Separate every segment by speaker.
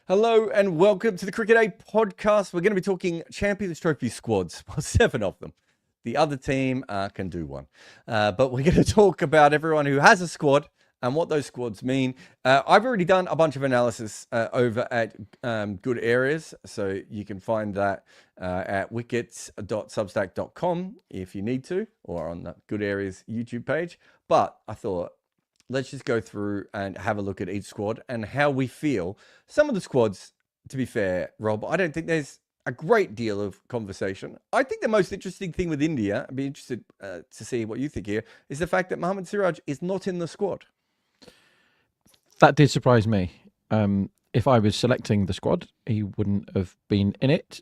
Speaker 1: Hello and welcome to the Cricket8 Podcast. We're going to be talking Champions Trophy squads. Well, 7 of them. The other team can do one. But we're going to talk about everyone who has a squad and what those squads mean. I've already done a bunch of analysis over at Good Areas. So you can find that at wickets.substack.com if you need to, or on the Good Areas YouTube page. But I thought, let's just go through and have a look at each squad and how we feel. Some of the squads, to be fair, Rob, I don't think there's a great deal of conversation. I think the most interesting thing with India, I'd be interested to see what you think here, is the fact that Mohammad Siraj is not in the squad.
Speaker 2: That did surprise me. If I was selecting the squad, he wouldn't have been in it.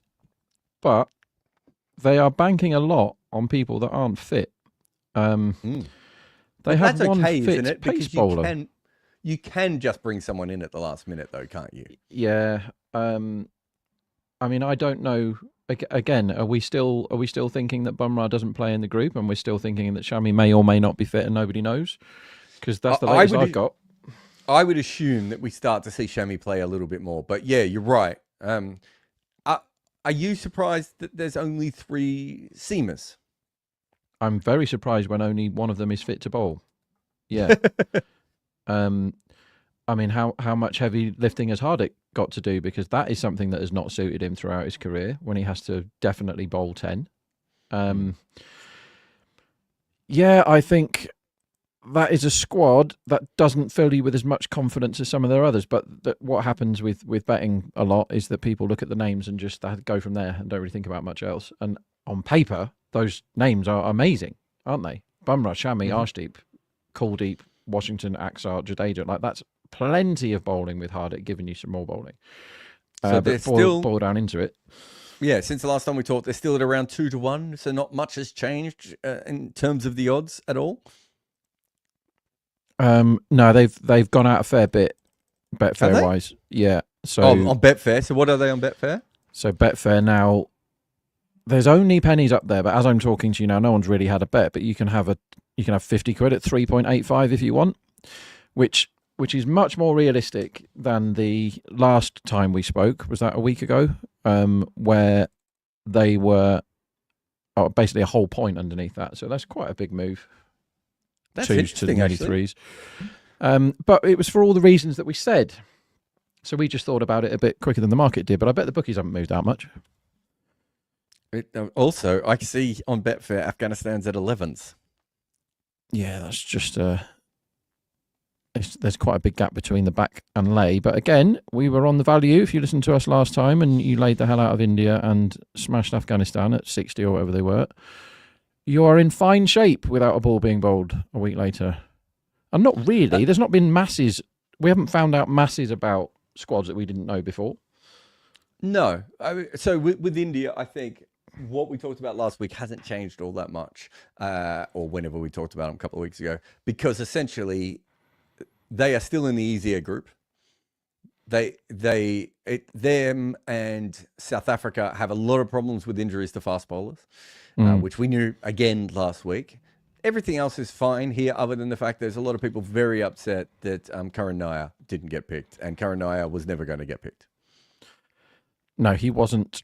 Speaker 2: But they are banking a lot on people that aren't fit. They have one
Speaker 1: okay,
Speaker 2: fit
Speaker 1: isn't it?
Speaker 2: pace
Speaker 1: Because
Speaker 2: bowler.
Speaker 1: you can just bring someone in at the last minute, though, can't you?
Speaker 2: Yeah. I mean, I don't know. Again, are we still thinking that Bumrah doesn't play in the group, and we're still thinking that Shami may or may not be fit, and nobody knows? Because that's the latest I've got.
Speaker 1: I would assume that we start to see Shami play a little bit more, but yeah, you're right. Are you surprised that there's only 3 seamers?
Speaker 2: I'm very surprised when only one of them is fit to bowl. Yeah. I mean, how much heavy lifting has Hardik got to do? Because that is something that has not suited him throughout his career, when he has to definitely bowl 10. Yeah, I think that is a squad that doesn't fill you with as much confidence as some of their others. But what happens with betting a lot is that people look at the names and just go from there and don't really think about much else. And on paper, those names are amazing, aren't they? Bumrah, Shami, Arshdeep, Kuldeep, Washington, Axar, Jadeja. Like, that's plenty of bowling with Hardik giving you some more bowling.
Speaker 1: So
Speaker 2: but boil down into it. Yeah,
Speaker 1: since the last time we talked, they're still at around 2-1. So not much has changed in terms of the odds at all.
Speaker 2: No, they've gone out a fair bit, Betfair wise. Yeah. So
Speaker 1: on Betfair. So what are they on Betfair?
Speaker 2: So Betfair now, there's only pennies up there, but as I'm talking to you now, no one's really had a bet. But you can have 50 quid at 3.85 if you want, which is much more realistic than the last time we spoke. Was that a week ago? Where they were basically a whole point underneath that. So that's quite a big move.
Speaker 1: That's
Speaker 2: 2s
Speaker 1: interesting,
Speaker 2: to the nearly
Speaker 1: actually.
Speaker 2: 3s. But it was for all the reasons that we said. So we just thought about it a bit quicker than the market did. But I bet the bookies haven't moved out much.
Speaker 1: Also, I can see on Betfair, Afghanistan's at 11s.
Speaker 2: Yeah, that's just there's quite a big gap between the back and lay. But again, we were on the value. If you listened to us last time and you laid the hell out of India and smashed Afghanistan at 60 or whatever they were, you are in fine shape without a ball being bowled a week later. And not really. There's not been masses. We haven't found out masses about squads that we didn't know before.
Speaker 1: No. So with India, I think what we talked about last week hasn't changed all that much, or whenever we talked about them a couple of weeks ago, because essentially they are still in the easier group. Them and South Africa have a lot of problems with injuries to fast bowlers, which we knew again last week. Everything else is fine here, other than the fact there's a lot of people very upset that Karan Nair didn't get picked, and Karan Nair was never going to get picked.
Speaker 2: No, he wasn't.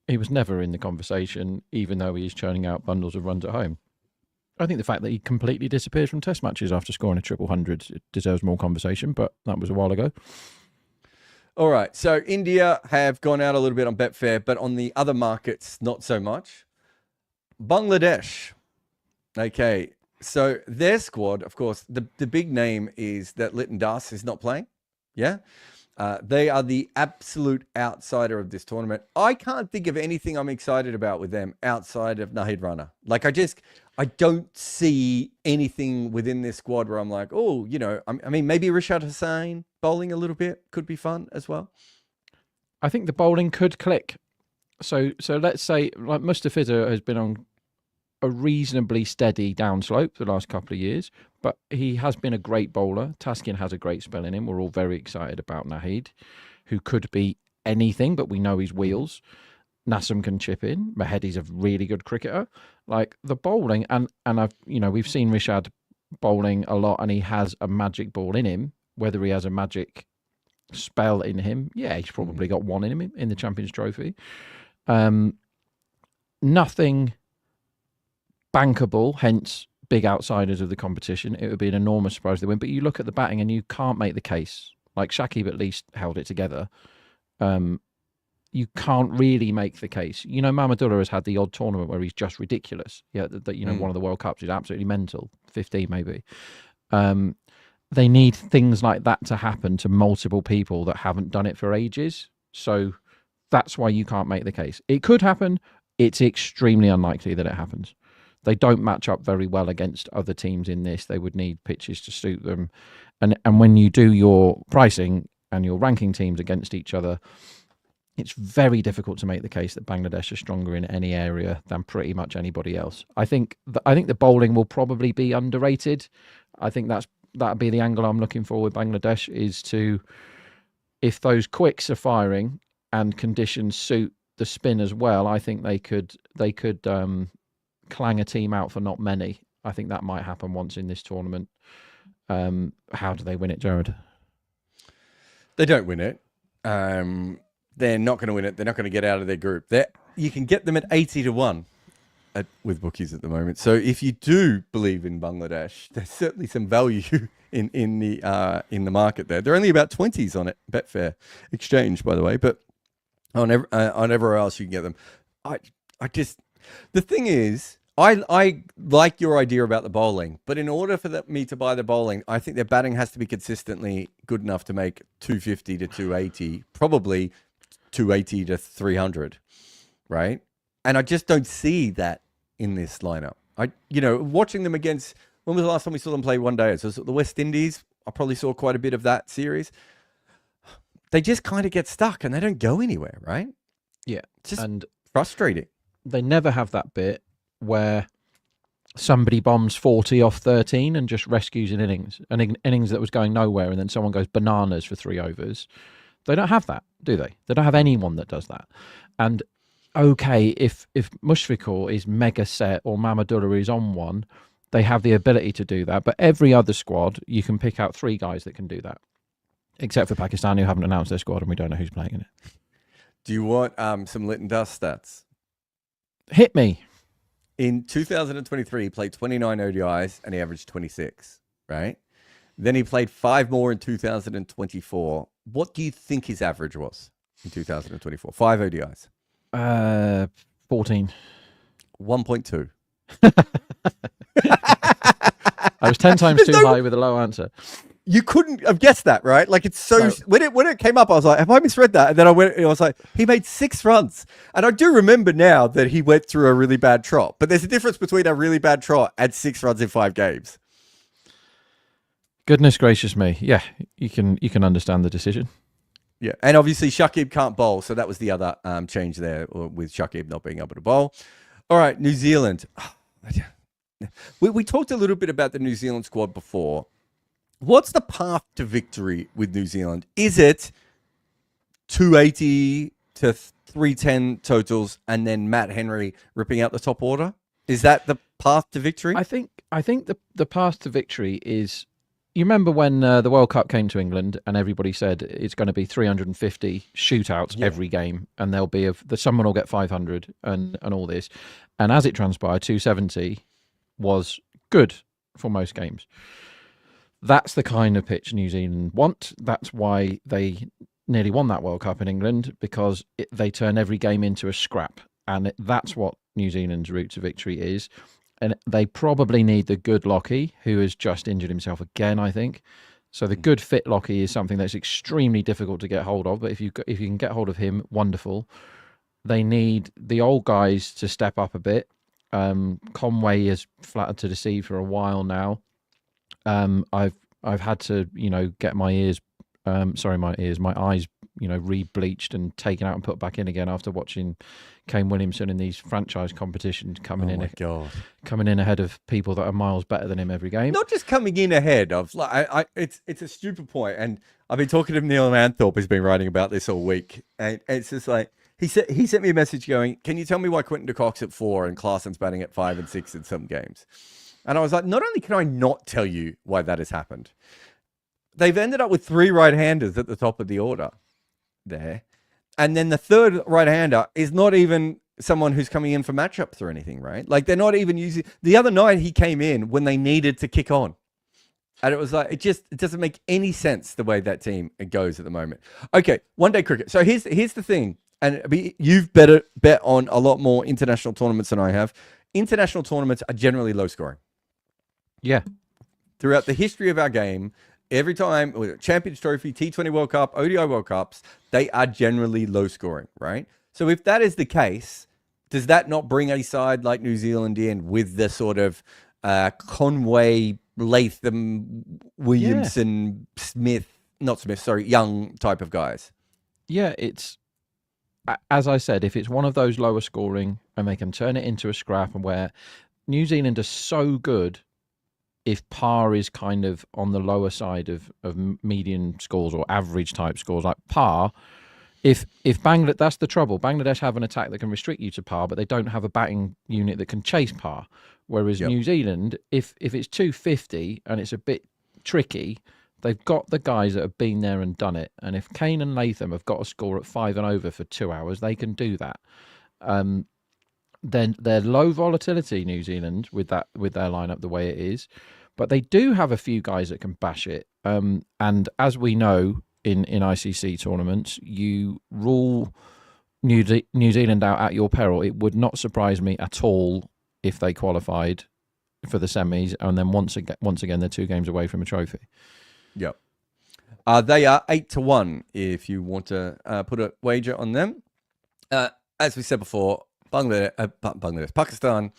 Speaker 2: He was never in the conversation, even though he is churning out bundles of runs at home. I think the fact that he completely disappeared from Test matches after scoring a 100 deserves more conversation, but that was a while ago.
Speaker 1: All right, so India have gone out a little bit on Betfair, but on the other markets, not so much. Bangladesh. Okay, so their squad, of course, the big name is that Lytton Das is not playing. Yeah. They are the absolute outsider of this tournament. I can't think of anything I'm excited about with them outside of Nahid Rana. Like, I don't see anything within this squad where I'm like, oh, I mean, maybe Rishad Hussain bowling a little bit could be fun as well.
Speaker 2: I think the bowling could click. So let's say, like, Mustafiza has been on a reasonably steady downslope the last couple of years, but he has been a great bowler. Taskin has a great spell in him. We're all very excited about Nahid, who could be anything, but we know he's wheels. Nassam can chip in. Mahedi's a really good cricketer. Like, the bowling, and we've seen Rishad bowling a lot, and he has a magic ball in him. Whether he has a magic spell in him. Yeah, he's probably got one in him in the Champions Trophy. Nothing bankable, hence big outsiders of the competition. It would be an enormous surprise they win. But you look at the batting and you can't make the case. Like Shakib at least held it together. You can't really make the case. You know, Mamadullah has had the odd tournament where he's just ridiculous. Yeah, one of the World Cups is absolutely mental. 15 maybe. They need things like that to happen to multiple people that haven't done it for ages. So that's why you can't make the case. It could happen. It's extremely unlikely that it happens. They don't match up very well against other teams in this. They would need pitches to suit them. And when you do your pricing and your ranking teams against each other, it's very difficult to make the case that Bangladesh are stronger in any area than pretty much anybody else. I think the bowling will probably be underrated. I think that'd be the angle I'm looking for with Bangladesh, is to, if those quicks are firing and conditions suit the spin as well, I think they could clang a team out for not many. I think that might happen once in this tournament. How do they win it, Jarrod?
Speaker 1: They don't win it. They're not going to win it. They're not going to get out of their group. You can get them at 80-1 with bookies at the moment. So if you do believe in Bangladesh, there's certainly some value in the market there. They're only about 20s on it, Betfair Exchange, by the way, but on everywhere else you can get them. The thing is, I like your idea about the bowling, but in order for me to buy the bowling, I think their batting has to be consistently good enough to make 250 to 280, probably 280 to 300, right? And I just don't see that in this lineup. Watching them against, when was the last time we saw them play one day? So the West Indies. I probably saw quite a bit of that series. They just kind of get stuck and they don't go anywhere, right?
Speaker 2: Yeah.
Speaker 1: It's just frustrating.
Speaker 2: They never have that bit where somebody bombs 40 off 13 and just rescues an innings that was going nowhere, and then someone goes bananas for 3 overs. They don't have that, do they? They don't have anyone that does that. And okay, if Mushfiqur is mega set or Mamadullah is on one, they have the ability to do that. But every other squad, you can pick out 3 guys that can do that, except for Pakistan, who haven't announced their squad and we don't know who's playing in it.
Speaker 1: Do you want some lit and dust stats?
Speaker 2: Hit me.
Speaker 1: In 2023, he played 29 ODIs and he averaged 26, right? Then he played 5 more in 2024. What do you think his average was in 2024? 5 ODIs.
Speaker 2: 14.
Speaker 1: 1.2.
Speaker 2: I was 10 times too high with a low answer.
Speaker 1: You couldn't have guessed that, right? Like, it's so... No. When it came up, I was like, have I misread that? And then I was like, he made 6 runs. And I do remember now that he went through a really bad trot. But there's a difference between a really bad trot and 6 runs in 5 games.
Speaker 2: Goodness gracious me. Yeah, you can understand the decision.
Speaker 1: Yeah, and obviously Shakib can't bowl, so that was the other change there with Shakib not being able to bowl. All right, New Zealand. We talked a little bit about the New Zealand squad before. What's the path to victory with New Zealand? Is it 280 to 310 totals and then Matt Henry ripping out the top order? Is that the path to victory?
Speaker 2: I think the path to victory is... You remember when the World Cup came to England and everybody said it's going to be 350 shootouts every game, and there'll be someone will get 500 and all this. And as it transpired, 270 was good for most games. That's the kind of pitch New Zealand want. That's why they nearly won that World Cup in England, because they turn every game into a scrap. And that's what New Zealand's route to victory is. And they probably need the good Lockie, who has just injured himself again, I think. So the good fit Lockie is something that's extremely difficult to get hold of. But if you can get hold of him, wonderful. They need the old guys to step up a bit. Conway has flattered to deceive for a while now. I've had to get my eyes re-bleached and taken out and put back in again after watching Kane Williamson in these franchise competitions coming in ahead of people that are miles better than him every game.
Speaker 1: Not just coming in ahead of, like, it's a stupid point, and I've been talking to Neil Manthorpe, who's been writing about this all week, and it's just like he sent me a message going, "Can you tell me why Quinton de Kock's at 4 and Klaasen's batting at 5 and 6 in some games?" And I was like, not only can I not tell you why that has happened, they've ended up with 3 right-handers at the top of the order there. And then the third right-hander is not even someone who's coming in for matchups or anything, right? Like they're not even using. The other night he came in when they needed to kick on. And it was like, it doesn't make any sense the way that team goes at the moment. Okay, one-day cricket. So here's the thing. And you've better bet on a lot more international tournaments than I have. International tournaments are generally low scoring.
Speaker 2: Yeah.
Speaker 1: Throughout the history of our game, every time, Champions Trophy, T20 World Cup, ODI World Cups, they are generally low scoring, right? So if that is the case, does that not bring a side like New Zealand in with the sort of Conway, Latham, Williamson, Young type of guys?
Speaker 2: Yeah, it's, as I said, if it's one of those lower scoring and they can turn it into a scrap, and where New Zealand are so good, if par is kind of on the lower side of median scores or average type scores, like par, if Bangladesh, that's the trouble. Bangladesh have an attack that can restrict you to par, but they don't have a batting unit that can chase par. Whereas New Zealand, if it's 250 and it's a bit tricky, they've got the guys that have been there and done it. And if Kane and Latham have got a score at 5 and over for 2 hours, they can do that. Then they're low volatility, New Zealand, with their lineup the way it is. But they do have a few guys that can bash it. And as we know in ICC tournaments, you rule New Zealand out at your peril. It would not surprise me at all if they qualified for the semis, and then once again they're 2 games away from a trophy.
Speaker 1: Yep. They are 8-1 if you want to put a wager on them. As we said before, Bangladesh, Pakistan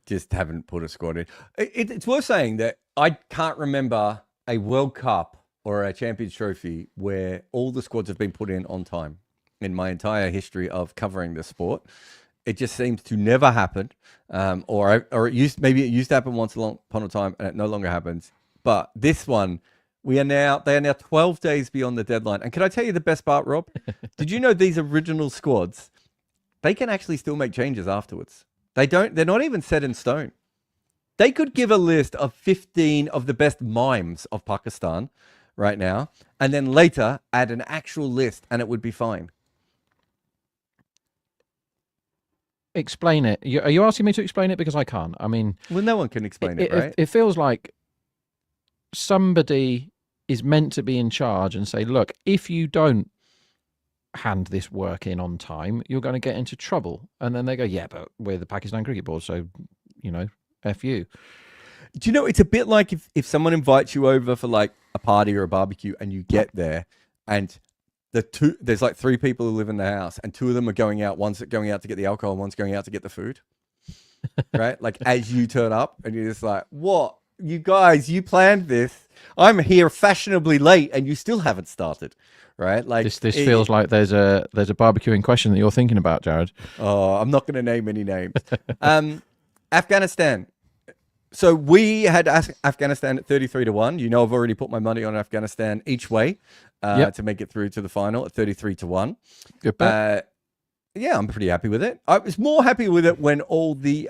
Speaker 1: just haven't put a squad in. It's worth saying that I can't remember a World Cup or a Champions Trophy where all the squads have been put in on time in my entire history of covering the sport. It just seems to never happen, or it used to happen once upon a time, and it no longer happens. But this one, they are now 12 days beyond the deadline. And can I tell you the best part, Rob? Did you know these original squads, they can actually still make changes afterwards. They're not even set in stone. They could give a list of 15 of the best mimes of Pakistan right now, and then later add an actual list, and it would be fine.
Speaker 2: Explain it. Are you asking me to explain it? Because I can't. I mean,
Speaker 1: well, no one can explain it, right?
Speaker 2: It feels like somebody is meant to be in charge and say, look, if you don't hand this work in on time, you're going to get into trouble. And then they go, yeah, but we're the Pakistan Cricket Board, so, F you.
Speaker 1: Do you know, it's a bit like if someone invites you over for like a party or a barbecue and you get there and there's like 3 people who live in the house and 2 of them are going out. One's going out to get the alcohol and one's going out to get the food. Right? Like as you turn up and you're just like, what? You guys, you planned this. I'm here fashionably late and you still haven't started. Right? Like
Speaker 2: this feels like there's a barbecuing question that you're thinking about, Jarrod.
Speaker 1: Oh, I'm not going to name any names. Afghanistan. So we had Afghanistan at 33-1. You know, I've already put my money on Afghanistan each way to make it through to the final at 33-1.
Speaker 2: Good bet.
Speaker 1: Yeah, I'm pretty happy with it. I was more happy with it when all the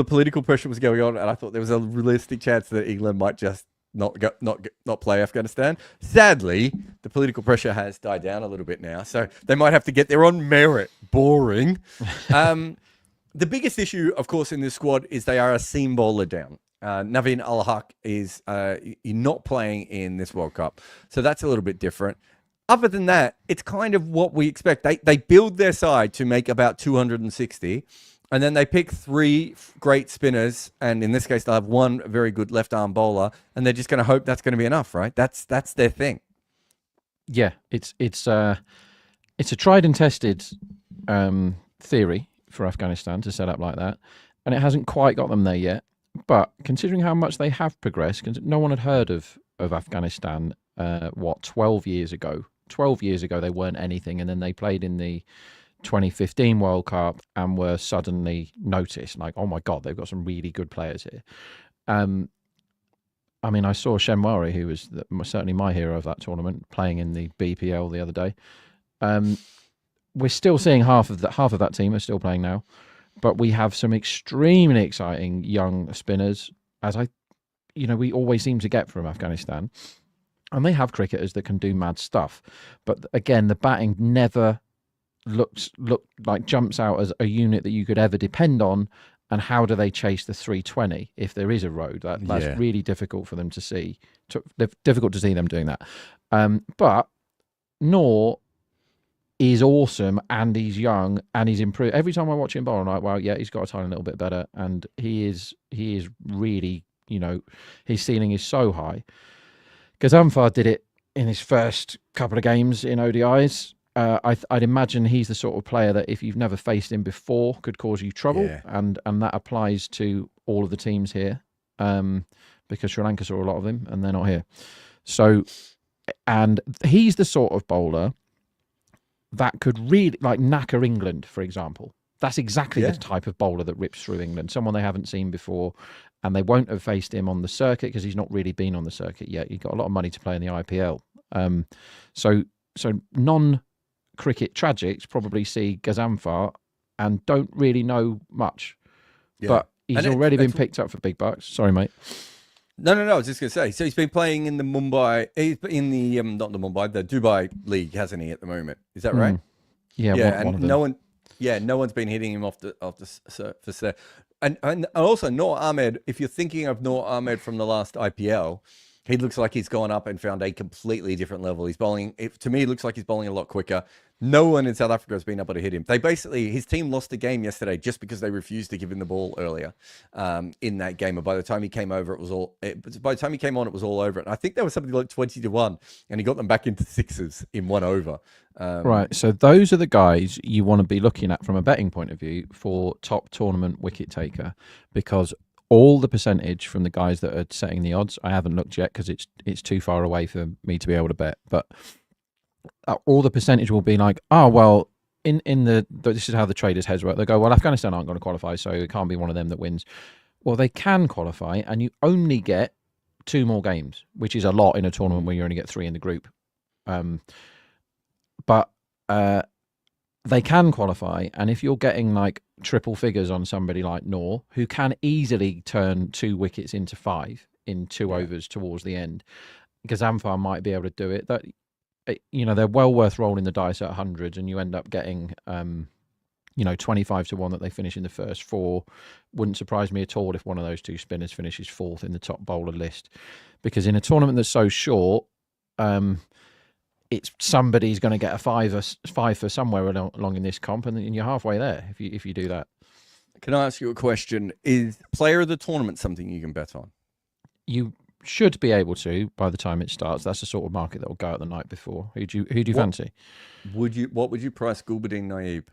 Speaker 1: political pressure was going on, and I thought there was a realistic chance that England might just not play Afghanistan. Sadly, the political pressure has died down a little bit now, so they might have to get there on merit. Boring. The biggest issue, of course, in this squad is they are a seam bowler down. Naveen Al-Haq is not playing in this World Cup, so that's a little bit different. Other than that, it's kind of what we expect. They build their side to make about 260, and then they pick 3 great spinners, and in this case, they'll have 1 very good left-arm bowler, and they're just going to hope that's going to be enough, right? That's their thing.
Speaker 2: Yeah, it's a tried and tested theory for Afghanistan to set up like that, and it hasn't quite got them there yet. But considering how much they have progressed, no one had heard of Afghanistan 12 years ago. 12 years ago they weren't anything, and then they played in the 2015 World Cup and were suddenly noticed, like, oh my god, they've got some really good players here. I mean, I saw Shenwari, who was certainly my hero of that tournament, playing in the BPL the other day. We're still seeing half of that team are still playing now, but we have some extremely exciting young spinners. As we always seem to get from Afghanistan. And they have cricketers that can do mad stuff. But again, the batting never look like jumps out as a unit that you could ever depend on. And how do they chase the 320 if there is a road? That's really difficult for them to see. Difficult to see them doing that. But Noor is awesome, and he's young, and he's improved. Every time I watch him bowl, I'm like, well, yeah, he's got a tiny little bit better, and he is really, his ceiling is so high. Gazanfar did it in his first couple of games in ODIs. I'd imagine he's the sort of player that if you've never faced him before could cause you trouble, and that applies to all of the teams here, because Sri Lanka saw a lot of them and they're not here. So, and he's the sort of bowler that could really, like, knacker England, for example. That's exactly the type of bowler that rips through England, someone they haven't seen before, and they won't have faced him on the circuit because he's not really been on the circuit yet. He's got a lot of money to play in the IPL. So non-cricket tragics probably see Gazanfar and don't really know much. Yeah. But he's already been picked up for big bucks. Sorry, mate.
Speaker 1: No. I was just going to say. So he's been playing in the Mumbai, in the not the Mumbai, the Dubai League, hasn't he? At the moment, is that right?
Speaker 2: Yeah.
Speaker 1: One of them. No one's been hitting him off the surface there. And also Noor Ahmed. If you're thinking of Noor Ahmed from the last IPL, he looks like he's gone up and found a completely different level. He's bowling. To me, it looks like he's bowling a lot quicker. No one in South Africa has been able to hit him. His team lost the game yesterday just because they refused to give him the ball earlier in that game. And by the time he came over, it was all over. And I think there was something like 20-1, and he got them back into sixes in one over.
Speaker 2: Right. So those are the guys you want to be looking at from a betting point of view for top tournament wicket taker, because all the percentage from the guys that are setting the odds, I haven't looked yet because it's too far away for me to be able to bet, but all the percentage will be like, this is how the traders' heads work. They go, well, Afghanistan aren't going to qualify, so it can't be one of them that wins. Well, they can qualify, and you only get 2 more games, which is a lot in a tournament where you only get 3 in the group. But they can qualify, and if you're getting like triple figures on somebody like Noor, who can easily turn 2 wickets into 5 in 2 overs towards the end, Gazanfar might be able to do it. That, they're well worth rolling the dice at hundreds, and you end up getting 25-1 that they finish in the first 4. Wouldn't surprise me at all if one of those 2 spinners finishes 4th in the top bowler list, because in a tournament that's so short, it's somebody's going to get a 5 for somewhere along in this comp, and you're halfway there if you do that.
Speaker 1: Can I ask you a question? Is player of the tournament something you can bet on? You
Speaker 2: should be able to by the time it starts. That's the sort of market that will go out the night before. Who do you fancy?
Speaker 1: What would you price Gulbuddin Naib?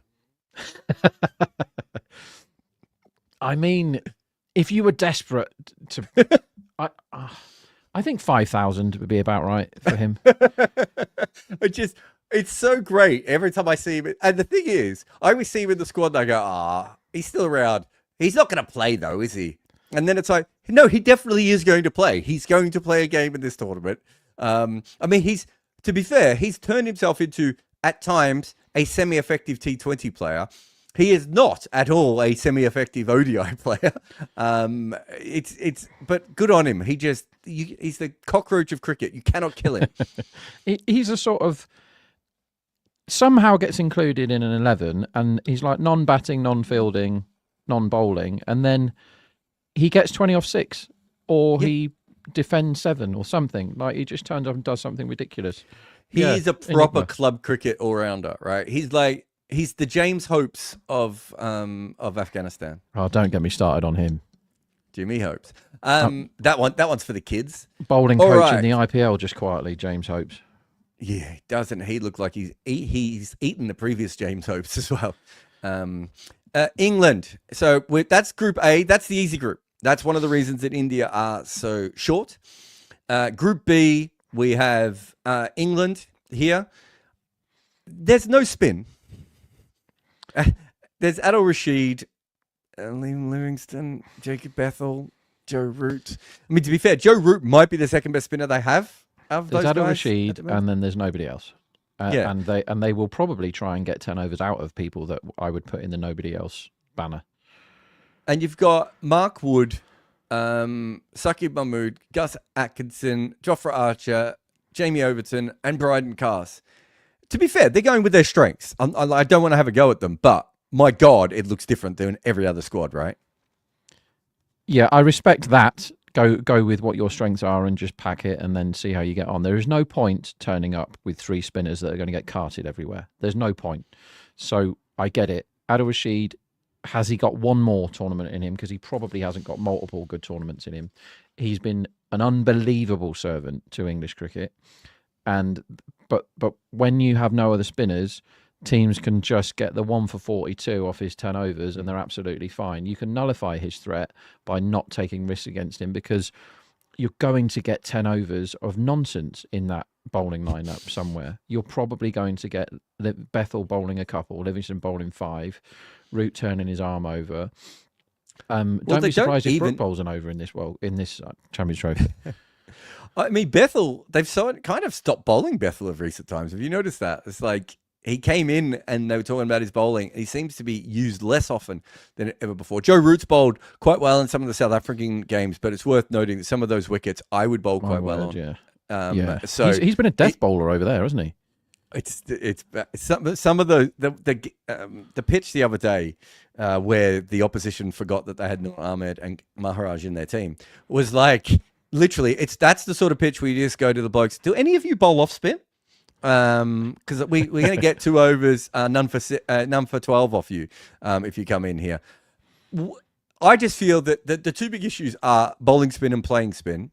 Speaker 2: I mean, if you were desperate to, I think 5,000 would be about right for him.
Speaker 1: It's so great every time I see him. And the thing is, I always see him in the squad and I go, he's still around. He's not going to play though, is he? And then it's like, no, he definitely is going to play. He's going to play a game in this tournament. I mean, to be fair, he's turned himself into, at times, a semi-effective T20 player. He is not at all a semi-effective ODI player. But good on him. He's the cockroach of cricket. You cannot kill him.
Speaker 2: He's a sort of, somehow gets included in an 11, and he's like non-batting, non-fielding, non-bowling, and then he gets 20 off 6, or he defends 7 or something. Like, he just turns up and does something ridiculous.
Speaker 1: He's a proper club cricket all-rounder, right? He's the James Hopes of Afghanistan.
Speaker 2: Oh, don't get me started on him.
Speaker 1: Jimmy Hopes. That one's for the kids.
Speaker 2: Bowling coach in the IPL, just quietly, James Hopes.
Speaker 1: Yeah, doesn't he look like he's eaten the previous James Hopes as well? England. So that's Group A. That's the easy group. That's one of the reasons that India are so short. Group B, we have England here. There's no spin. There's Adil Rashid, Liam Livingston, Jacob Bethel, Joe Root. I mean, to be fair, Joe Root might be the second best spinner they have.
Speaker 2: There's Adil Rashid, and then there's nobody else. And they will probably try and get 10 overs out of people that I would put in the nobody else banner.
Speaker 1: And you've got Mark Wood Saqib Mahmood, Gus Atkinson, Jofra Archer, Jamie Overton, and Bryden Cass. To be fair, they're going with their strengths. I don't want to have a go at them, but my God, it looks different than every other squad, right?
Speaker 2: Yeah, I respect that. Go with what your strengths are and just pack it and then see how you get on. There is no point turning up with 3 spinners that are going to get carted everywhere. There's no point. So I get it. Adil Rashid, has he got one more tournament in him? Because he probably hasn't got multiple good tournaments in him. He's been an unbelievable servant to English cricket. But when you have no other spinners, teams can just get the 1 for 42 off his 10 overs and they're absolutely fine. You can nullify his threat by not taking risks against him because you're going to get 10 overs of nonsense in that bowling lineup somewhere. You're probably going to get Bethel bowling a couple, Livingston bowling 5, Root turning his arm over. Don't be surprised if Brook bowls an over in this Champions Trophy.
Speaker 1: I mean, Bethel, they've kind of stopped bowling Bethel of recent times. Have you noticed that? It's like he came in and they were talking about his bowling. He seems to be used less often than ever before. Joe Root's bowled quite well in some of the South African games, but it's worth noting that some of those wickets I would bowl quite well on.
Speaker 2: Yeah. So he's been a death bowler over there, hasn't he?
Speaker 1: It's some of the pitch the other day where the opposition forgot that they had Nur Ahmed and Maharaj in their team was like literally that's the sort of pitch where you just go to the blokes. Do any of you bowl off spin? Because we're going to get 2 overs, none for 12 off you if you come in here. I just feel that the 2 big issues are bowling spin and playing spin,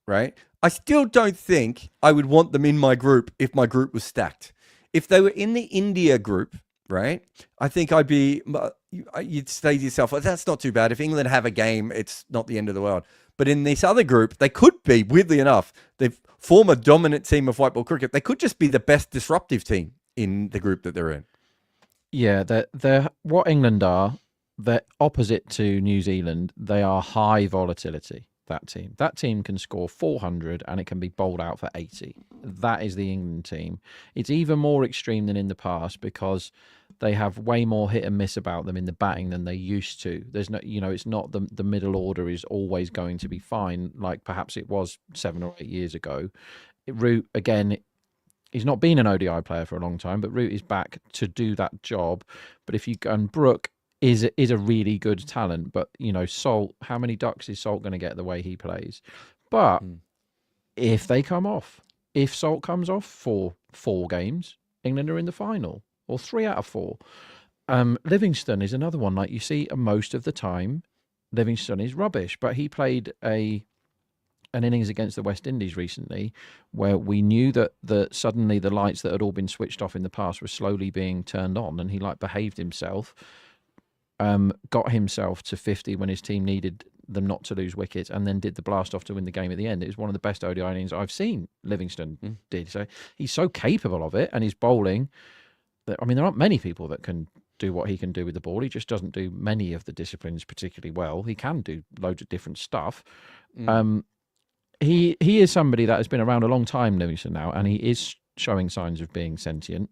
Speaker 1: right? I still don't think I would want them in my group if my group was stacked. If they were in the India group, right, I think you'd say to yourself, well, that's not too bad. If England have a game, it's not the end of the world. But in this other group, they could be, weirdly enough, they form a dominant team of white ball cricket. They could just be the best disruptive team in the group that they're in.
Speaker 2: Yeah, they're what England are. They're opposite to New Zealand. They are high volatility. That team can score 400 and it can be bowled out for 80. That is the England team. It's even more extreme than in the past because they have way more hit and miss about them in the batting than they used to. There's no, it's not the middle order is always going to be fine like perhaps it was 7 or 8 years ago. Root, again, he's not been an ODI player for a long time, but Root is back to do that job. But if you go, and Brook is a really good talent, but Salt, how many ducks is Salt going to get the way he plays? But if they come off, if Salt comes off for 4 games, England are in the final, or 3 out of 4. Livingston is another one. Like you see, most of the time, Livingston is rubbish, but he played an innings against the West Indies recently where we knew that suddenly the lights that had all been switched off in the past were slowly being turned on, and he behaved himself. Got himself to 50 when his team needed them not to lose wickets, and then did the blast off to win the game at the end. It was one of the best ODI innings I've seen Livingston did. So he's so capable of it, and his bowling. There aren't many people that can do what he can do with the ball. He just doesn't do many of the disciplines particularly well. He can do loads of different stuff. He is somebody that has been around a long time, Livingston now, and he is showing signs of being sentient.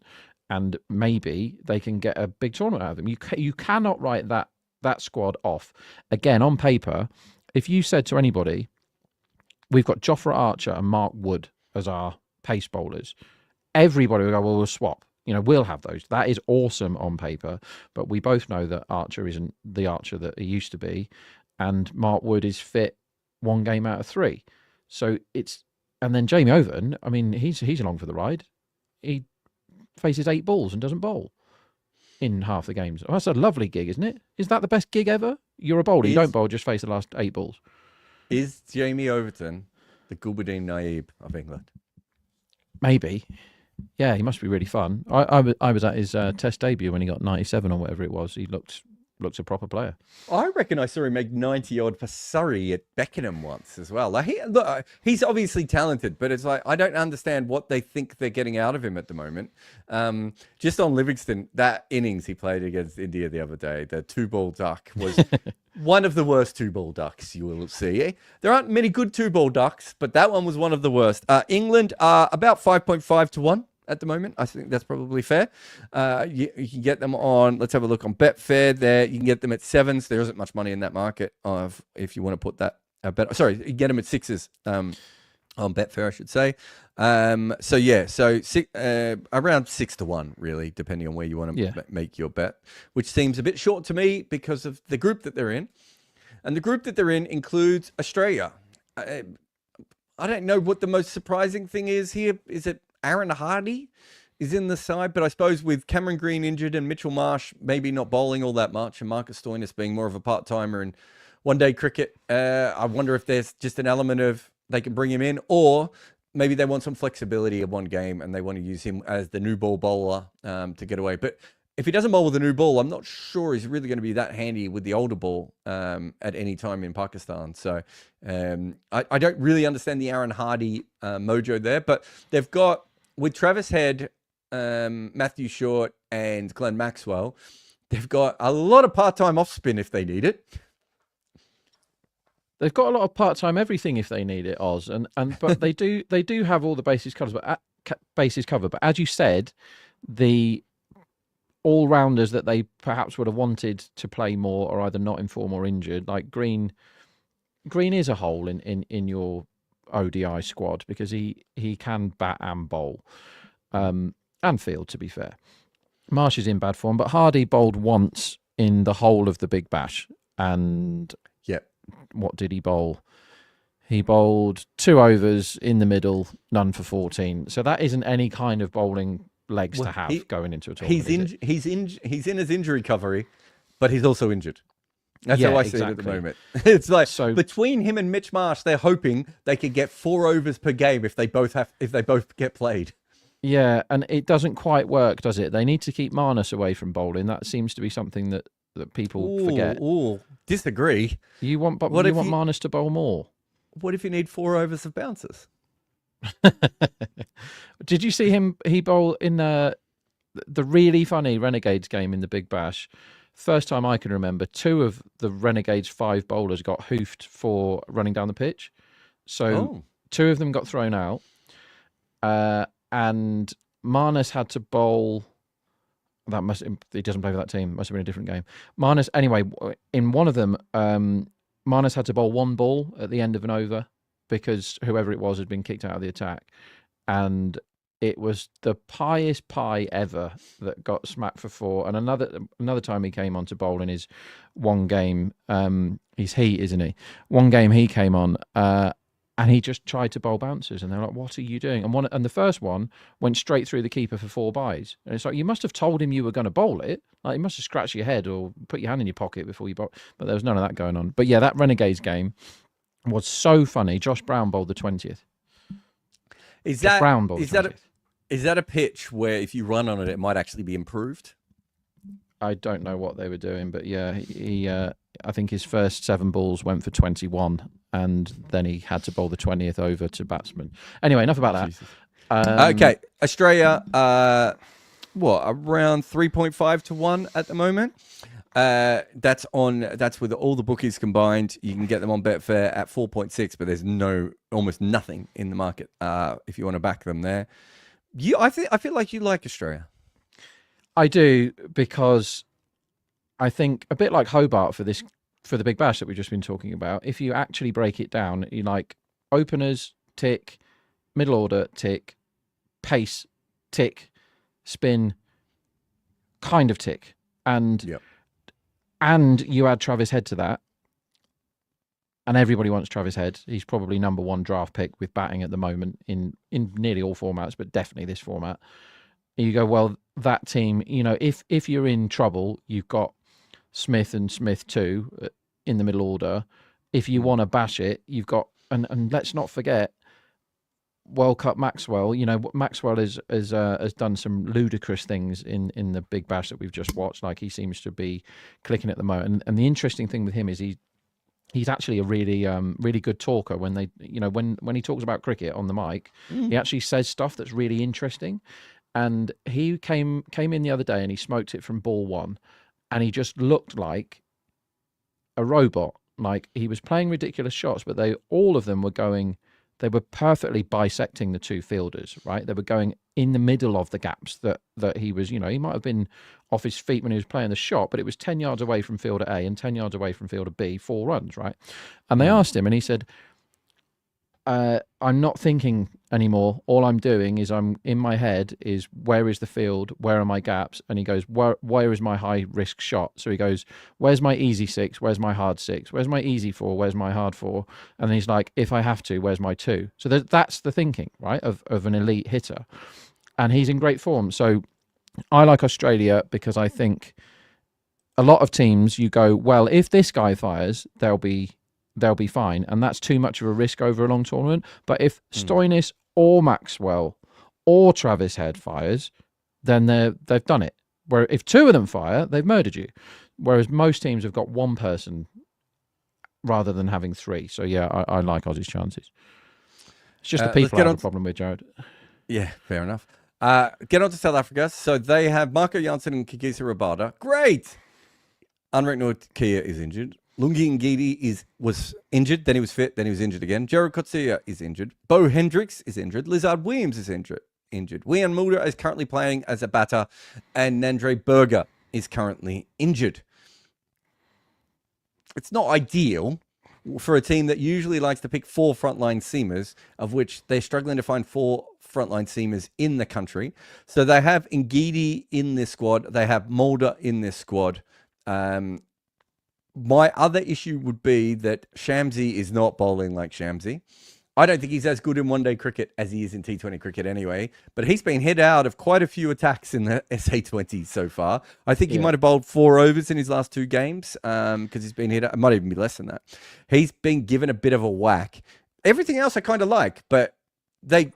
Speaker 2: And maybe they can get a big tournament out of him. You cannot write that squad off. Again, on paper, if you said to anybody, we've got Jofra Archer and Mark Wood as our pace bowlers, everybody would go, well, we'll swap. We'll have those. That is awesome on paper. But we both know that Archer isn't the Archer that he used to be. And Mark Wood is fit 1 game out of 3. So and then Jamie Overton, he's along for the ride. He faces 8 balls and doesn't bowl in half the games. Oh, that's a lovely gig, isn't it? Is that the best gig ever? You're a bowler. You don't bowl, just face the last 8 balls.
Speaker 1: Is Jamie Overton the Gulbuddin Naib of England?
Speaker 2: Maybe. Yeah, he must be really fun. I was at his test debut when he got 97 or whatever it was. He looks a proper player.
Speaker 1: I reckon I saw him make 90 odd for Surrey at Beckenham once as well. He's obviously talented, but it's like I don't understand what they think they're getting out of him at the moment. Just on Livingston, that innings he played against India the other day, the 2-ball duck was one of the worst 2-ball ducks you will see. There aren't many good 2-ball ducks, but that one was one of the worst. England are about 5.5 to 1. At the moment, I think that's probably fair. You can get them on, let's have a look on Betfair there. You can get them at 7s. There isn't much money in that market if you want to put that Sorry, you get him at sixes. On Betfair, I should say. So around 6-1, really, depending on where you want to make your bet, which seems a bit short to me because of the group that they're in. And the group that they're in includes Australia. I don't know what the most surprising thing is here. Is it Aaron Hardy is in the side? But I suppose with Cameron Green injured and Mitchell Marsh maybe not bowling all that much and Marcus Stoinis being more of a part-timer in one-day cricket, I wonder if there's just an element of they can bring him in, or maybe they want some flexibility of one game and they want to use him as the new ball bowler to get away. But if he doesn't bowl with the new ball, I'm not sure he's really going to be that handy with the older ball at any time in Pakistan. So I don't really understand the Aaron Hardy mojo there. But they've got, with Travis Head, Matthew Short, and Glenn Maxwell, they've got a lot of part-time off-spin if they need it.
Speaker 2: They've got a lot of part-time everything if they need it, Oz, but they do have all the bases covered. But as you said, the all-rounders that they perhaps would have wanted to play more are either not in form or injured. Like Green is a hole in your ODI squad because he can bat and bowl, and field, to be fair. Marsh is in bad form, but Hardy bowled once in the whole of the Big Bash, and what did he bowl? He bowled 2 overs in the middle, none for 14. So that isn't any kind of bowling legs to have going into a tournament.
Speaker 1: He's in his injury recovery, but he's also injured. That's how I see it at the moment. It's like between him and Mitch Marsh, they're hoping they could get 4 overs per game if they both get played.
Speaker 2: Yeah, and it doesn't quite work, does it? They need to keep Marnus away from bowling. That seems to be something that people forget.
Speaker 1: Disagree.
Speaker 2: You want Marnus to bowl more?
Speaker 1: What if you need 4 overs of bouncers?
Speaker 2: Did you see him? He bowl in the really funny Renegades game in the Big Bash. First time I can remember, 2 of the Renegades 5 bowlers got hoofed for running down the pitch. So 2 of them got thrown out, and Marnus had to bowl. He doesn't play for that team. Must have been a different game. Marnus, anyway, in one of them, Marnus had to bowl 1 ball at the end of an over because whoever it was had been kicked out of the attack. And it was the piest pie ever that got smacked for 4. And another time he came on to bowl in his one game, he's Heat, isn't he? One game he came on, and he just tried to bowl bouncers, and they're like, "What are you doing?" And the first one went straight through the keeper for 4 byes. And it's like, you must have told him you were going to bowl it. Like, you must have scratched your head or put your hand in your pocket before you bowl. But there was none of that going on. But yeah, that Renegades game was so funny. Josh Brown bowled the 20th.
Speaker 1: Is that a pitch where if you run on it, it might actually be improved?
Speaker 2: I don't know what they were doing, but yeah, he I think his first 7 balls went for 21, and then he had to bowl the 20th over to batsman. Anyway, enough about that.
Speaker 1: Okay, Australia, around 3.5 to 1 at the moment. That's with all the bookies combined. You can get them on Betfair at 4.6, but there's almost nothing in the market if you want to back them there. I feel like you like Australia.
Speaker 2: I do, because I think a bit like Hobart for the Big Bash that we've just been talking about, if you actually break it down, you like openers, tick, middle order, tick, pace, tick, spin, kind of tick. And you add Travis Head to that, and everybody wants Travis Head. He's probably number 1 draft pick with batting at the moment in nearly all formats, but definitely this format. You go, well, that team, if you're in trouble, you've got Smith and Smith too in the middle order. If you want to bash it, you've got, and let's not forget, World Cup Maxwell. Maxwell has done some ludicrous things in the Big Bash that we've just watched. Like, he seems to be clicking at the moment. And the interesting thing with him is he's actually a really really good talker. When when he talks about cricket on the mic, he actually says stuff that's really interesting. And he came in the other day and he smoked it from ball 1, and he just looked like a robot. Like, he was playing ridiculous shots, but all of them were going they were perfectly bisecting the two fielders, right? They were going in the middle of the gaps that he was, he might have been off his feet when he was playing the shot, but it was 10 yards away from fielder A and 10 yards away from fielder B, 4 runs, right? And they asked him, and he said, I'm not thinking anymore. All I'm doing is I'm in my head is where is the field? Where are my gaps? And he goes, where is my high risk shot? So he goes, where's my easy 6? Where's my hard 6? Where's my easy 4? Where's my hard 4? And then he's like, if I have to, where's my 2? So that's the thinking, right, of an elite hitter. And he's in great form. So I like Australia because I think a lot of teams you go, well, if this guy fires, they'll be fine, and that's too much of a risk over a long tournament. But if Stoinis or Maxwell or Travis Head fires, then they've done it. Where if 2 of them fire, they've murdered you. Whereas most teams have got 1 person rather than having 3. So yeah, I like Aussie's chances. It's just the people I have a problem with, Jarrod.
Speaker 1: Yeah, fair enough. Get on to South Africa. So they have Marco Jansen and Kikisa Rabada. Great. Unranked Nortje is injured. Lungi Ngidi was injured, then he was fit, then he was injured again. Jarrod Coetzee is injured. Bo Hendricks is injured. Lizard Williams is injured. Wian Mulder is currently playing as a batter, and Nandre Berger is currently injured. It's not ideal for a team that usually likes to pick 4 frontline seamers, of which they're struggling to find 4 frontline seamers in the country. So they have Ngidi in this squad. They have Mulder in this squad. My other issue would be that Shamsi is not bowling like Shamsi. I don't think he's as good in one-day cricket as he is in T20 cricket anyway, but he's been hit out of quite a few attacks in the SA20 so far. I think he might have bowled 4 overs in his last 2 games because he's been hit out. It might even be less than that. He's been given a bit of a whack. Everything else I kind of like, but they've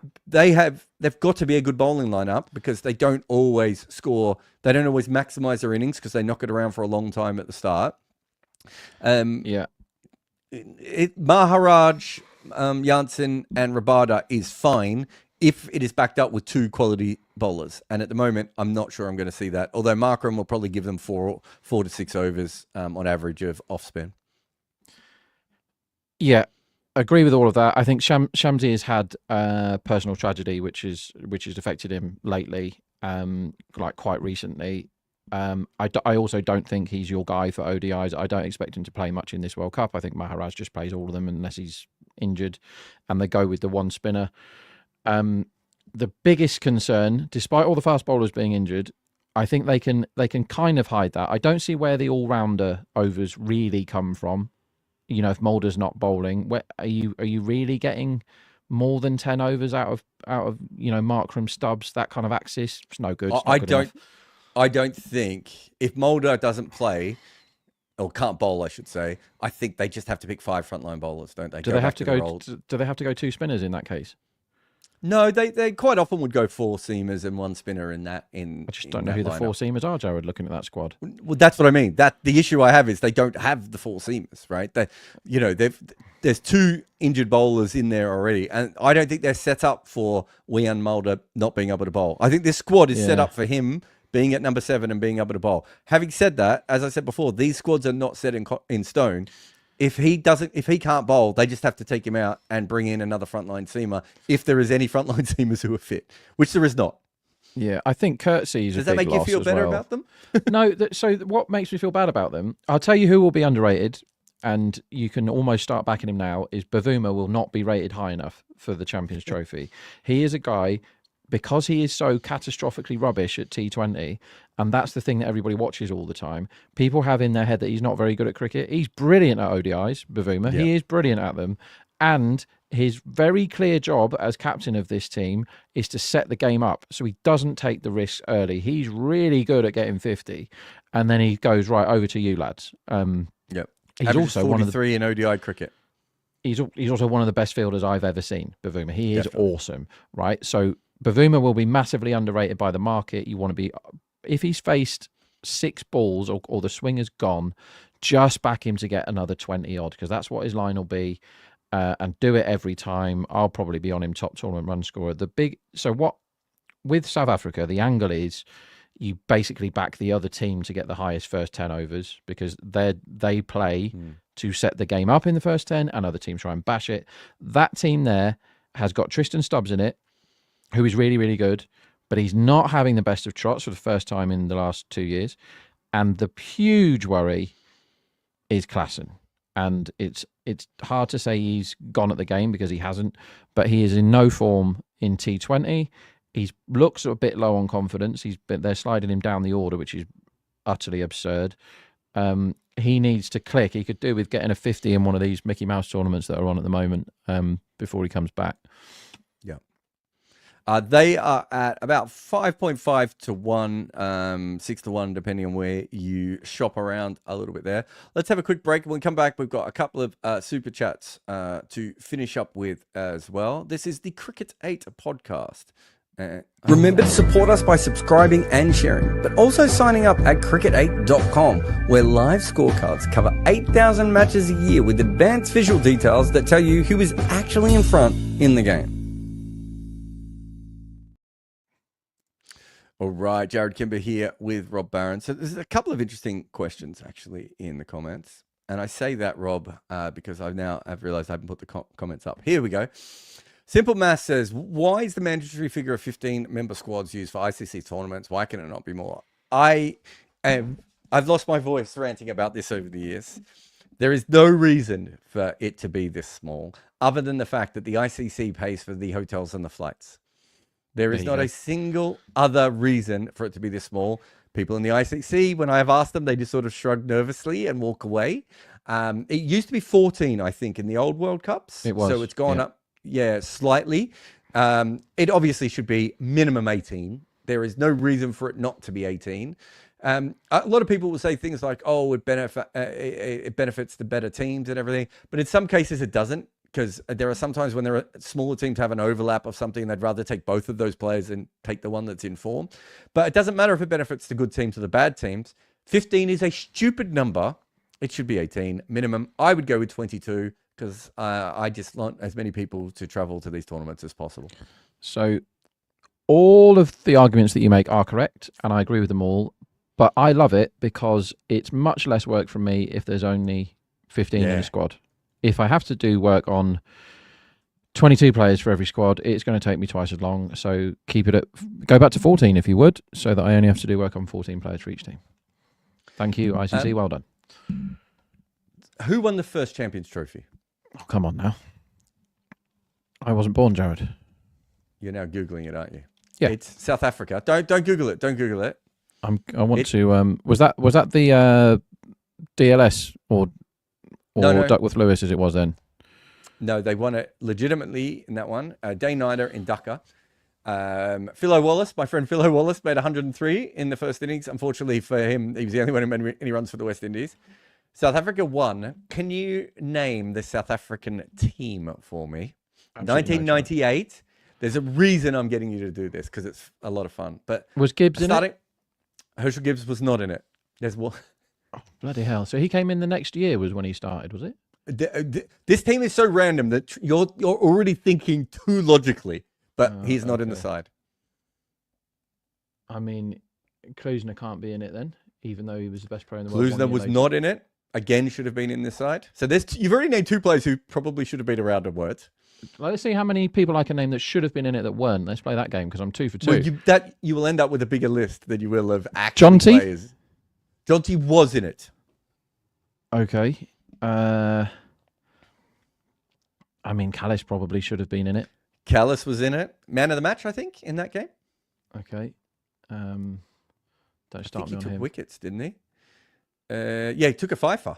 Speaker 1: got to be a good bowling lineup because they don't always score. They don't always maximize their innings because they knock it around for a long time at the start. Maharaj, Jansen and Rabada is fine if it is backed up with 2 quality bowlers. And at the moment, I'm not sure I'm going to see that. Although Markram will probably give them 4 to 6 overs on average of off spin.
Speaker 2: Yeah, agree with all of that. I think Shamsi has had personal tragedy, which has affected him lately, like quite recently. I also don't think he's your guy for ODIs. I don't expect him to play much in this World Cup. I think Maharaj just plays all of them unless he's injured, and they go with the 1 spinner. The biggest concern, despite all the fast bowlers being injured, I think they can kind of hide that. I don't see where the all-rounder overs really come from. If Mulder's not bowling, where are you really getting more than 10 overs out of Markram, Stubbs, that kind of axis? It's no good.
Speaker 1: I don't think if Mulder doesn't play or can't bowl, I should say, I think they just have to pick 5 frontline bowlers, don't they?
Speaker 2: Do they have to go 2 spinners in that case?
Speaker 1: No, they quite often would go 4 seamers and 1 spinner in that. I
Speaker 2: just don't know who the 4 seamers are, Jarrod, looking at that squad.
Speaker 1: Well, that's what I mean. The issue I have is they don't have the 4 seamers, right? There's 2 injured bowlers in there already, and I don't think they're set up for Wian Mulder not being able to bowl. I think this squad is set up for him being at number 7 and being able to bowl. Having said that, as I said before, these squads are not set in stone. If he can't bowl, they just have to take him out and bring in another frontline seamer. If there is any frontline seamers who are fit, which there is not.
Speaker 2: Yeah, I think Coetzee's
Speaker 1: Does that make you feel better about them?
Speaker 2: No. So what makes me feel bad about them? I'll tell you who will be underrated, and you can almost start backing him now. Is Bavuma will not be rated high enough for the Champions Trophy. He is a guy, because he is so catastrophically rubbish at T20, and that's the thing that everybody watches all the time, people have in their head that he's not very good at cricket. He's brilliant at ODIs, Bavuma. Yeah. He is brilliant at them. And his very clear job as captain of this team is to set the game up so he doesn't take the risks early. He's really good at getting 50. And then he goes, right, over to you, lads.
Speaker 1: Yep.
Speaker 2: He's also
Speaker 1: 43 in ODI cricket.
Speaker 2: He's also one of the best fielders I've ever seen, Bavuma. He is awesome, right? So Bavuma will be massively underrated by the market. You want to be, if he's faced 6 balls or the swinger's gone, just back him to get another 20 odd, because that's what his line will be, and do it every time. I'll probably be on him top tournament run scorer. With South Africa, the angle is you basically back the other team to get the highest first 10 overs, because they play to set the game up in the first 10 and other teams try and bash it. That team there has got Tristan Stubbs in it, who is really, really good, but he's not having the best of trots for the first time in the last 2 years. And the huge worry is Klassen. And it's hard to say he's gone at the game because he hasn't, but he is in no form in T20. He looks a bit low on confidence. They're sliding him down the order, which is utterly absurd. He needs to click. He could do with getting a 50 in one of these Mickey Mouse tournaments that are on at the moment before he comes back.
Speaker 1: Yeah. They are at about 5.5 to 1, 6 to 1, depending on where you shop around a little bit there. Let's have a quick break. When we come back, we've got a couple of super chats to finish up with as well. This is the Cricket8 Podcast. Remember to support us by subscribing and sharing, but also signing up at cricket8.com, where live scorecards cover 8,000 matches a year with advanced visual details that tell you who is actually in front in the game. All right, Jarrod Kimber here with Rob Barron. So there's a couple of interesting questions actually in the comments. And I say that, Rob, because I've realized I haven't put the comments up. Here we go. Simple Math says, why is the mandatory figure of 15 member squads used for ICC tournaments? Why can it not be more? I've lost my voice ranting about this over the years. There is no reason for it to be this small, other than the fact that the ICC pays for the hotels and the flights. There is not a single other reason for it to be this small. People in the ICC, when I've asked them, they just sort of shrug nervously and walk away. It used to be 14, I think, in the old World Cups.
Speaker 2: It was.
Speaker 1: So it's gone up. Yeah, slightly. It obviously should be minimum 18. There is no reason for it not to be 18. A lot of people will say things like, oh, it benefits the better teams and everything. But in some cases, it doesn't, because there are sometimes when there are smaller teams have an overlap of something, and they'd rather take both of those players and take the one that's in form. But it doesn't matter if it benefits the good teams or the bad teams. 15 is a stupid number. It should be 18 minimum. I would go with 22. Because I just want as many people to travel to these tournaments as possible.
Speaker 2: So all of the arguments that you make are correct, and I agree with them all. But I love it because it's much less work from me if there's only 15 in a squad. If I have to do work on 22 players for every squad, it's going to take me twice as long. So go back to 14 if you would, so that I only have to do work on 14 players for each team. Thank you, ICC. Well done.
Speaker 1: Who won the first Champions Trophy?
Speaker 2: Oh, come on now. I wasn't born, Jarrod.
Speaker 1: You're now Googling it, aren't you?
Speaker 2: Yeah.
Speaker 1: It's South Africa. Don't Google it. Don't Google it.
Speaker 2: I want to. Was that the DLS or
Speaker 1: no.
Speaker 2: Duckworth Lewis as it was then?
Speaker 1: No, they won it legitimately in that one. Day Nighter in Dhaka. Philo Wallace, my friend Philo Wallace, made 103 in the first innings. Unfortunately for him, he was the only one who made any runs for the West Indies. South Africa won. Can you name the South African team for me? Absolutely 1998. There's a reason I'm getting you to do this, because it's a lot of fun. But
Speaker 2: was Gibbs in it?
Speaker 1: Herschel Gibbs was not in it. There's one.
Speaker 2: Oh, bloody hell! So he came in the next year, was when he started, was it?
Speaker 1: This team is so random that you're already thinking too logically, but he's not in the side.
Speaker 2: I mean, Klusener can't be in it then, even though he was the best player in the world.
Speaker 1: Klusener was not in it. Again, should have been in this side. So you've already named two players who probably should have been around in words.
Speaker 2: Let's see how many people I can name that should have been in it that weren't. Let's play that game, because I'm 2 for 2.
Speaker 1: Well, you will end up with a bigger list than you will of actual players. Jonty was in it.
Speaker 2: Okay. I mean, Callis probably should have been in it.
Speaker 1: Callis was in it. Man of the match, I think, in that game.
Speaker 2: Okay. Don't start me on him.
Speaker 1: He took wickets, didn't he? Yeah, he took a fifer.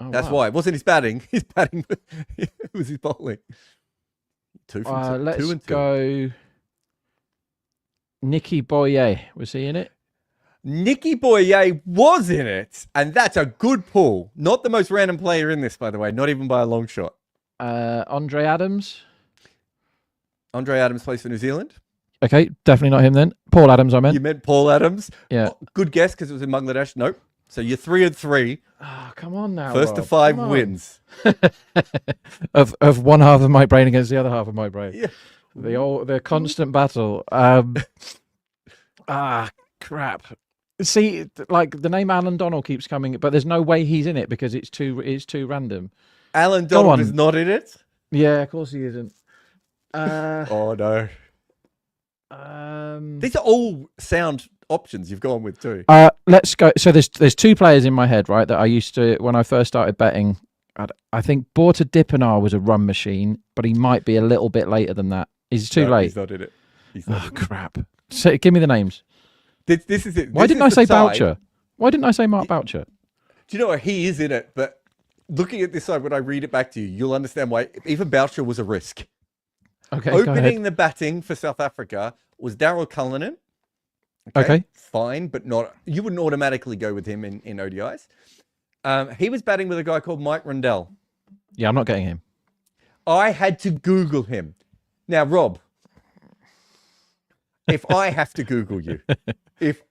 Speaker 2: Oh,
Speaker 1: That's why. It wasn't his batting. His batting was his bowling. 2 for 2.
Speaker 2: Let's go. Nicky Boyer. Was he in it?
Speaker 1: Nicky Boyer was in it. And that's a good pull. Not the most random player in this, by the way. Not even by a long shot.
Speaker 2: Andre Adams.
Speaker 1: Andre Adams plays for New Zealand.
Speaker 2: Okay, definitely not him then. Paul Adams, I meant.
Speaker 1: You meant Paul Adams?
Speaker 2: Yeah.
Speaker 1: Oh, good guess, because it was in Bangladesh. Nope. So you're 3 and 3.
Speaker 2: Oh, come on now.
Speaker 1: First to 5 wins.
Speaker 2: of one half of my brain against the other half of my brain.
Speaker 1: Yeah.
Speaker 2: The constant battle. Crap. See, like the name Alan Donald keeps coming, but there's no way he's in it because it's too random.
Speaker 1: Alan Donald is not in it?
Speaker 2: Yeah, of course he isn't.
Speaker 1: Oh no. These are all sound options you've gone with too.
Speaker 2: Let's go. So there's two players in my head, right, that I used to, when I first started betting. I think Borta Dipinar was a run machine, but he might be a little bit later than that. Is it too late?
Speaker 1: He's not in it. Oh,
Speaker 2: crap. So, give me the names.
Speaker 1: This is it.
Speaker 2: Why didn't I say Boucher? Why didn't I say Mark Boucher?
Speaker 1: Do you know what? He is in it, but looking at this side, when I read it back to you, you'll understand why even Boucher was a risk.
Speaker 2: Okay,
Speaker 1: Opening the batting for South Africa was Daryl Cullinan.
Speaker 2: Okay.
Speaker 1: Fine, but not. You wouldn't automatically go with him in ODIs. He was batting with a guy called Mike Rundell.
Speaker 2: Yeah, I'm not getting him.
Speaker 1: I had to Google him. Now, Rob, if I have to Google you, if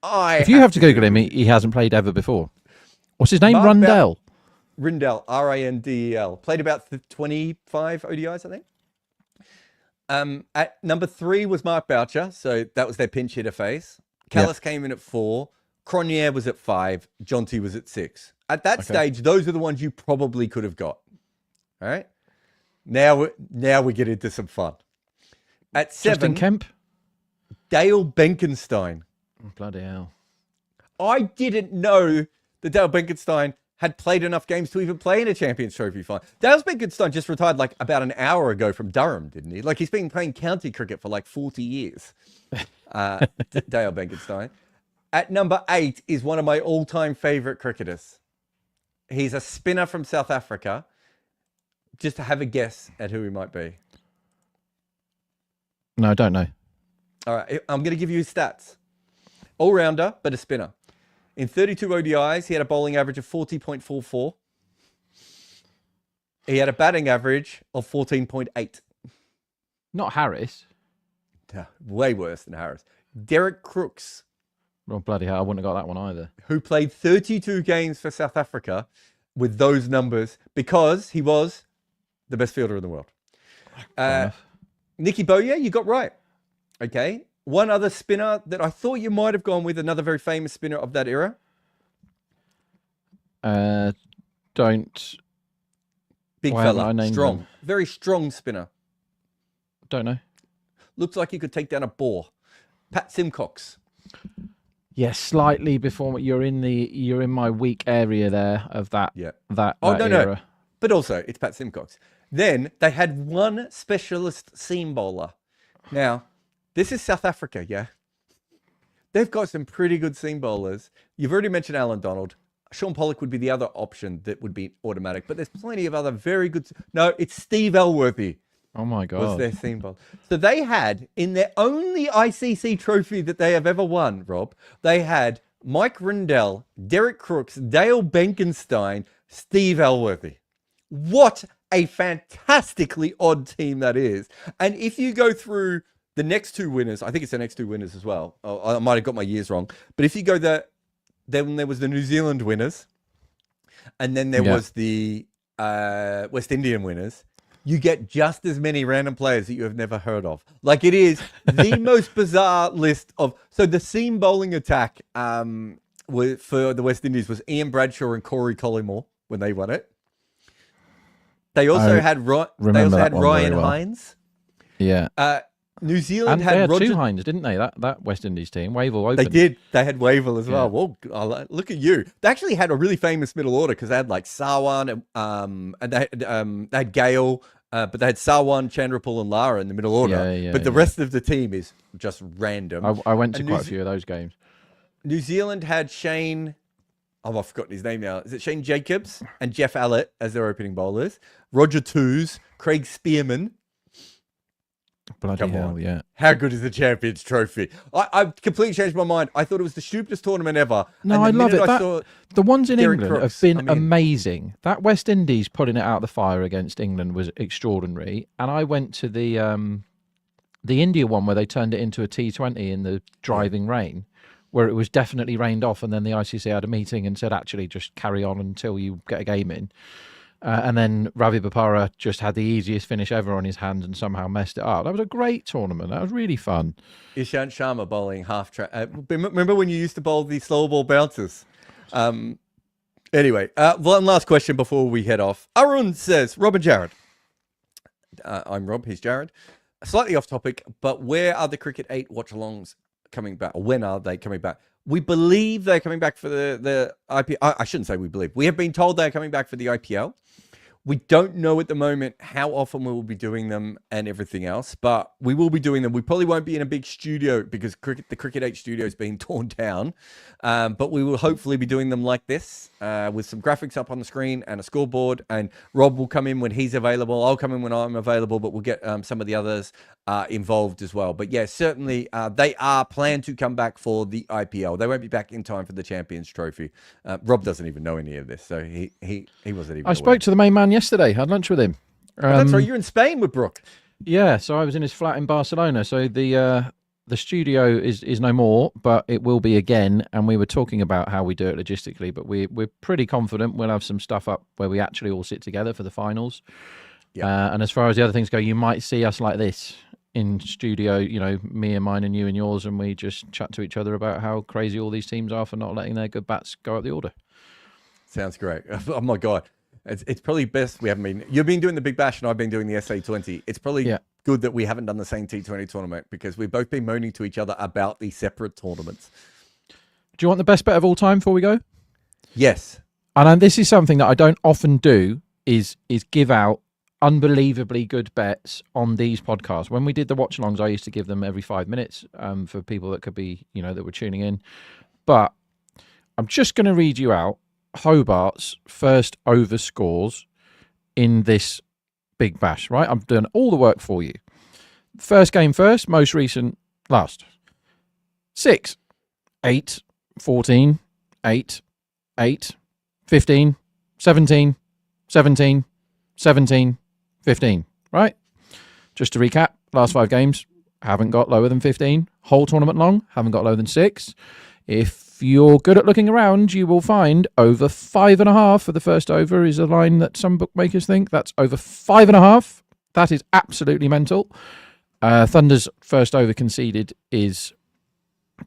Speaker 1: you
Speaker 2: have to Google him, he hasn't played ever before. What's his name? Rundell.
Speaker 1: Rundell, Randel. Played about 25 ODIs, I think. At number 3 was Mark Boucher, so that was their pinch hitter phase. Callis came in at 4. Cronje was at 5. Jonty was at 6. At that stage, those are the ones you probably could have got. All right. Now we get into some fun. At 7,
Speaker 2: Justin Kemp,
Speaker 1: Dale Benkenstein.
Speaker 2: Oh, bloody hell!
Speaker 1: I didn't know that Dale Benkenstein had played enough games to even play in a Champions Trophy final. Dale Benkenstein just retired like about an hour ago from Durham, didn't he? Like he's been playing county cricket for like 40 years. Dale Benkenstein. At number 8 is one of my all-time favorite cricketers. He's a spinner from South Africa. Just to have a guess at who he might be.
Speaker 2: No, I don't know.
Speaker 1: All right, I'm going to give you his stats. All-rounder, but a spinner. In 32 ODIs, he had a bowling average of 40.44. He had a batting average of 14.8.
Speaker 2: Not Harris.
Speaker 1: No, way worse than Harris. Derek Crooks.
Speaker 2: Oh, bloody hell, I wouldn't have got that one either.
Speaker 1: Who played 32 games for South Africa with those numbers because he was the best fielder in the world. Nicky Bowyer, you got right. Okay. One other spinner that I thought you might have gone with, another very famous spinner of that era.
Speaker 2: Don't.
Speaker 1: Big fella, strong. Very strong spinner.
Speaker 2: Don't know.
Speaker 1: Looks like he could take down a boar. Pat Simcox.
Speaker 2: Yes, slightly before you're in my weak area there of that.
Speaker 1: Yeah.
Speaker 2: That era.
Speaker 1: No. But also, it's Pat Simcox. Then they had one specialist seam bowler. Now, this is South Africa, yeah? They've got some pretty good seam bowlers. You've already mentioned Alan Donald. Sean Pollock would be the other option that would be automatic. But there's plenty of other very good... No, it's Steve Elworthy.
Speaker 2: Oh, my God.
Speaker 1: Was their seam bowler. So they had, in their only ICC trophy that they have ever won, Rob, they had Mike Rundell, Derek Crooks, Dale Benkenstein, Steve Elworthy. What a fantastically odd team that is. And if you go through the next 2 winners, I think it's the next 2 winners as well. I might have got my years wrong. But if you go then there was the New Zealand winners, and then there was the West Indian winners, you get just as many random players that you have never heard of. Like it is the most bizarre list of... So the seam bowling attack for the West Indies was Ian Bradshaw and Corey Collymore when they won it. They also had Ryan Hines. Yeah. New Zealand had
Speaker 2: Roger... 2 Hines, didn't they? That West Indies team, Wavell open.
Speaker 1: They did. They had Wavell as well. Well, look at you. They actually had a really famous middle order because they had like Sarwan and they had Gale, but they had Sarwan, Chandrapal, and Lara in the middle order. But the rest of the team is just random.
Speaker 2: I went to quite a few of those games.
Speaker 1: New Zealand had Shane. Oh, I've forgotten his name now. Is it Shane Jacobs and Jeff Allett as their opening bowlers? Roger Toos, Craig Spearman.
Speaker 2: Bloody hell, yeah.
Speaker 1: How good is the Champions Trophy? I completely changed my mind. I thought it was the stupidest tournament ever.
Speaker 2: No, I love it. The ones in England have been amazing. That West Indies putting it out of the fire against England was extraordinary. And I went to the India one where they turned it into a T20 in the driving rain, where it was definitely rained off, and then the ICC had a meeting and said, actually, just carry on until you get a game in. And then Ravi Bopara just had the easiest finish ever on his hands and somehow messed it up. That was a great tournament. That was really fun.
Speaker 1: Ishant Sharma bowling half track. Remember when you used to bowl the slow ball bouncers? Anyway, one last question before we head off. Arun says, Rob and Jarrod. I'm Rob, he's Jarrod. slightly off topic, but where are the Cricket 8 watch-alongs coming back? Or when are they coming back? We believe they're coming back for the IPL. I shouldn't say we believe. We have been told they're coming back for the IPL. We don't know at the moment how often we will be doing them and everything else, but we will be doing them. We probably won't be in a big studio because the Cricket 8 studio is being torn down, but we will hopefully be doing them like this with some graphics up on the screen and a scoreboard, and Rob will come in when he's available. I'll come in when I'm available, but we'll get some of the others involved as well. But yeah, certainly they are planned to come back for the IPL. They won't be back in time for the Champions Trophy. Rob doesn't even know any of this, so he wasn't even
Speaker 2: I
Speaker 1: aware.
Speaker 2: spoke to the main man yesterday. Had lunch with him.
Speaker 1: That's right. You're in Spain with Brooke.
Speaker 2: Yeah, so I was in his flat in Barcelona. So the studio is no more, but it will be again. And we were talking about how we do it logistically, but we're pretty confident we'll have some stuff up where we actually all sit together for the finals. Yeah. And as far as the other things go, you might see us like this in studio. You know, me and mine and you and yours, and we just chat to each other about how crazy all these teams are for not letting their good bats go up the order.
Speaker 1: Sounds great. Oh my god. It's probably best we haven't been. You've been doing the Big Bash and I've been doing the SA20. It's probably good that we haven't done the same T20 tournament because we've both been moaning to each other about these separate tournaments.
Speaker 2: Do you want the best bet of all time before we go?
Speaker 1: Yes.
Speaker 2: And this is something that I don't often do is give out unbelievably good bets on these podcasts. When we did the watch-alongs, I used to give them every 5 minutes for people that could be, that were tuning in. But I'm just going to read you out Hobart's first over scores in this Big Bash, right? I'm doing all the work for you. First game first, most recent last. 6, 8, 14, 8, 8, 15, 17, 17, 17, 15, right? Just to recap, last 5 games, haven't got lower than 15. Whole tournament long, haven't got lower than 6. If you're good at looking around, you will find over 5.5 for the first over is a line that some bookmakers think. That's over 5.5. That is absolutely mental. Thunder's first over conceded is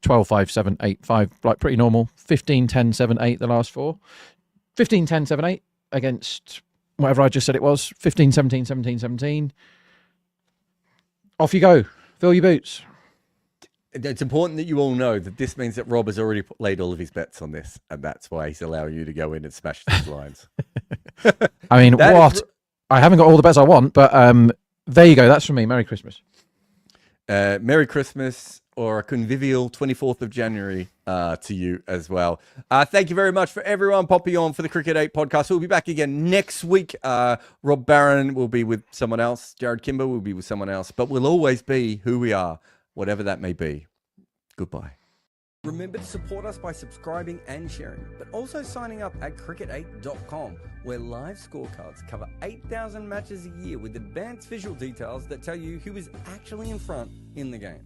Speaker 2: 12, 5, 7, 8, 5, like pretty normal. 15, 10, 7, 8 the last 4. 15, 10, 7, 8 against whatever I just said it was. 15, 17, 17, 17. Off you go. Fill your boots.
Speaker 1: It's important that you all know that this means that Rob has already laid all of his bets on this, and that's why he's allowing you to go in and smash these lines.
Speaker 2: I mean, what? I haven't got all the bets I want, but there you go. That's from me. Merry Christmas.
Speaker 1: Merry Christmas or a convivial 24th of January to you as well. Thank you very much for everyone popping on for the Cricket 8 podcast. We'll be back again next week. Rob Barron will be with someone else. Jarrod Kimber will be with someone else, but we'll always be who we are, whatever that may be. Goodbye. Remember to support us by subscribing and sharing, but also signing up at cricket8.com, where live scorecards cover 8,000 matches a year with advanced visual details that tell you who is actually in front in the game.